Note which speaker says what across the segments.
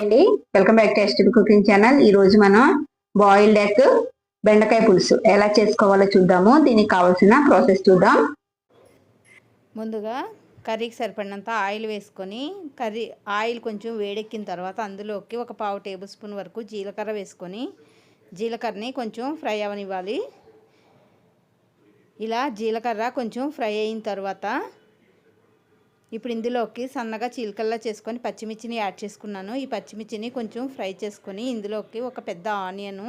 Speaker 1: అండి, welcome back to ST cooking channel. ఈ రోజు మనం బాయిల్డ్ ఎగ్ బెండకాయ పులుసు ఎలా చేసుకోవాలో చూద్దాము. దీనికి కావాల్సిన ప్రాసెస్ చూద్దాం.
Speaker 2: ముందుగా కర్రీకి సరిపడినంత ఆయిల్ వేసుకొని ఆయిల్ కొంచెం వేడెక్కిన తర్వాత అందులోకి ఒక 1/2 టేబుల్ స్పూన్ వరకు జీలకర్ర వేసుకొని జీలకర్రని కొంచెం ఫ్రై అవనివ్వాలి. ఇలా జీలకర్ర కొంచెం ఫ్రై అయిన తర్వాత ఇప్పుడు ఇందులోకి సన్నగా చీలికల్లా చేసుకొని పచ్చిమిర్చిని యాడ్ చేసుకున్నాను. ఈ పచ్చిమిర్చిని కొంచెం ఫ్రై చేసుకొని ఇందులోకి ఒక పెద్ద ఆనియన్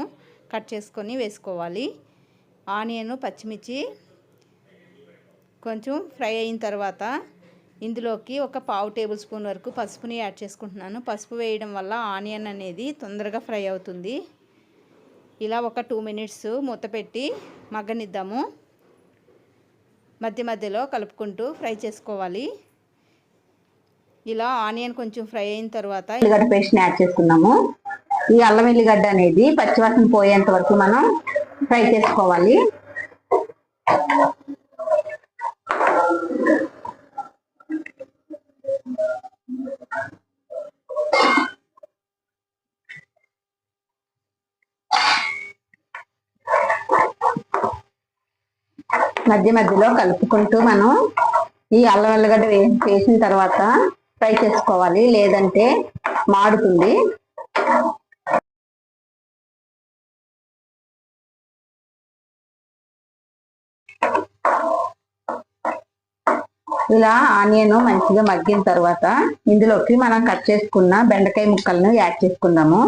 Speaker 2: కట్ చేసుకొని వేసుకోవాలి. ఆనియన్ పచ్చిమిర్చి కొంచెం ఫ్రై అయిన తర్వాత ఇందులోకి ఒక 1/2 టేబుల్ స్పూన్ వరకు పసుపుని యాడ్ చేసుకుంటున్నాను. పసుపు వేయడం వల్ల ఆనియన్ అనేది తొందరగా ఫ్రై అవుతుంది. ఇలా ఒక 2 మినిట్స్ మూత పెట్టి మగ్గనిద్దాము. మధ్య మధ్యలో కలుపుకుంటూ ఫ్రై చేసుకోవాలి. ఇలా ఆనియన్ కొంచెం ఫ్రై అయిన తర్వాత
Speaker 1: ఉల్లిగడ్డ పేస్ట్ని యాడ్ చేసుకున్నాము. ఈ అల్లం వెల్లిగడ్డ అనేది పచ్చివాసన పోయేంత వరకు మనం ఫ్రై చేసుకోవాలి. మధ్య మధ్యలో కలుపుకుంటూ మనం ఈ అల్లం వెల్లిగడ్డ వేసిన తర్వాత ఫ్రై చేసుకోవాలి, లేదంటే మాడుతుంది. ఇలా ఆనియన్ మంచిగా మగ్గిన తర్వాత ఇందులోకి మనం కట్ చేసుకున్న బెండకాయ ముక్కలను యాడ్ చేసుకుందాము.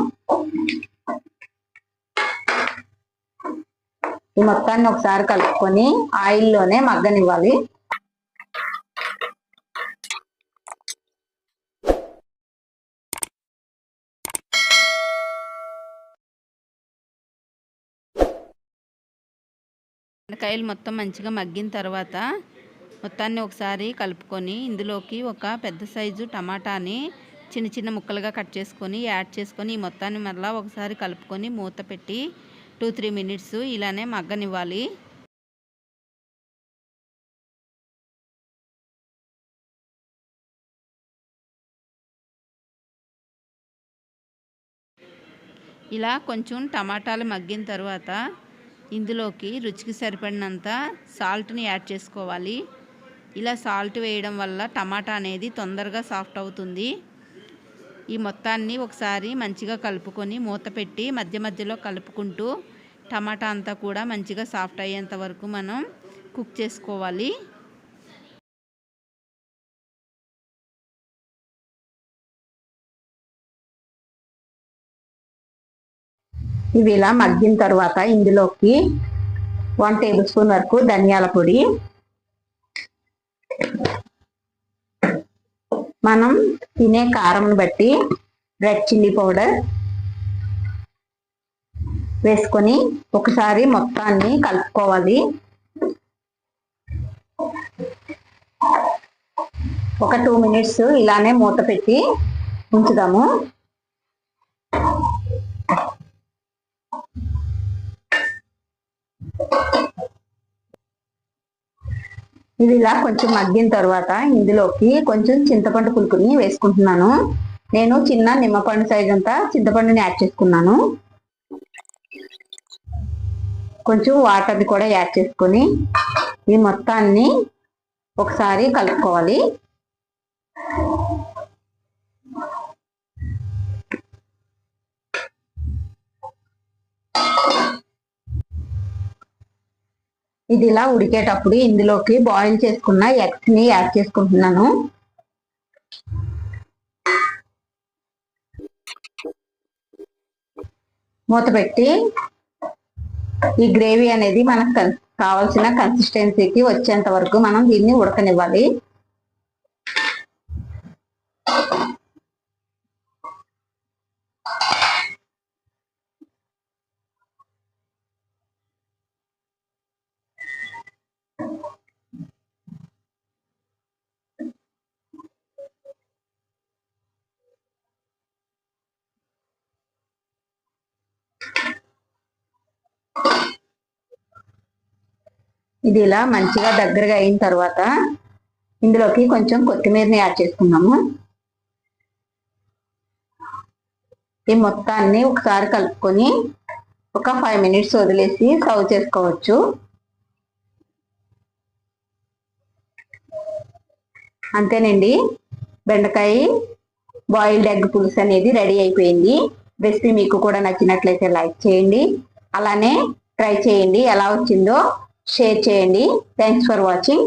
Speaker 1: ఈ మొత్తాన్ని ఒకసారి కలుపుకొని ఆయిల్లోనే మగ్గనివ్వాలి.
Speaker 2: బెండకాయలు మొత్తం మంచిగా మగ్గిన తర్వాత మొత్తాన్ని ఒకసారి కలుపుకొని ఇందులోకి ఒక పెద్ద సైజు టమాటాని చిన్న చిన్న ముక్కలుగా కట్ చేసుకొని యాడ్ చేసుకొని ఈ మొత్తాన్ని మరలా ఒకసారి కలుపుకొని మూత పెట్టి 2-3 మినిట్స్ ఇలానే మగ్గనివ్వాలి. ఇలా కొంచెం టమాటాలు మగ్గిన తర్వాత ఇందులోకి రుచికి సరిపడినంత సాల్ట్ని యాడ్ చేసుకోవాలి. ఇలా సాల్ట్ వేయడం వల్ల టమాటా అనేది తొందరగా సాఫ్ట్ అవుతుంది. ఈ మొత్తాన్ని ఒకసారి మంచిగా కలుపుకొని మూత పెట్టి మధ్య మధ్యలో కలుపుకుంటూ టమాటా అంతా కూడా మంచిగా సాఫ్ట్ అయ్యేంత వరకు మనం కుక్ చేసుకోవాలి.
Speaker 1: ఇవి ఇలా మగ్గిన తర్వాత ఇందులోకి 1 టేబుల్ స్పూన్ వరకు ధనియాల పొడి, మనం తినే కారం బట్టి రెడ్ చిల్లీ పౌడర్ వేసుకొని ఒకసారి మొత్తాన్ని కలుపుకోవాలి. ఒక 2 మినిట్స్ ఇలానే మూత పెట్టి ఉంచుదాము. ఇది ఇలా కొంచెం మగ్గిన తర్వాత ఇందులోకి కొంచెం చింతపండు పులుకుని వేసుకుంటున్నాను. నేను చిన్న నిమ్మపండు సైజ్ అంతా చింతపండుని యాడ్ చేసుకున్నాను. కొంచెం వాటర్ని కూడా యాడ్ చేసుకొని ఈ మొత్తాన్ని ఒకసారి కలుపుకోవాలి. ఇది ఇలా ఉడికేటప్పుడు ఇందులోకి బాయిల్ చేసుకున్న ఎగ్స్ ని యాడ్ చేసుకుంటున్నాను. మూత పెట్టి ఈ గ్రేవీ అనేది మనకు కావాల్సిన కన్సిస్టెన్సీకి వచ్చేంత వరకు మనం దీన్ని ఉడకనివ్వాలి. ఇది ఇలా మంచిగా దగ్గరగా అయిన తర్వాత ఇందులోకి కొంచెం కొత్తిమీరని యాడ్ చేసుకున్నాము. ఈ మొత్తాన్ని ఒకసారి కలుపుకొని ఒక 5 మినిట్స్ వదిలేసి సర్వ్ చేసుకోవచ్చు. అంతేనండి, బెండకాయ బాయిల్డ్ ఎగ్ పులుసు అనేది రెడీ అయిపోయింది. రెసిపీ మీకు కూడా నచ్చినట్లయితే లైక్ చేయండి, అలానే ట్రై చేయండి. ఎలా వచ్చిందో షేర్ చేయండి. Thanks for watching.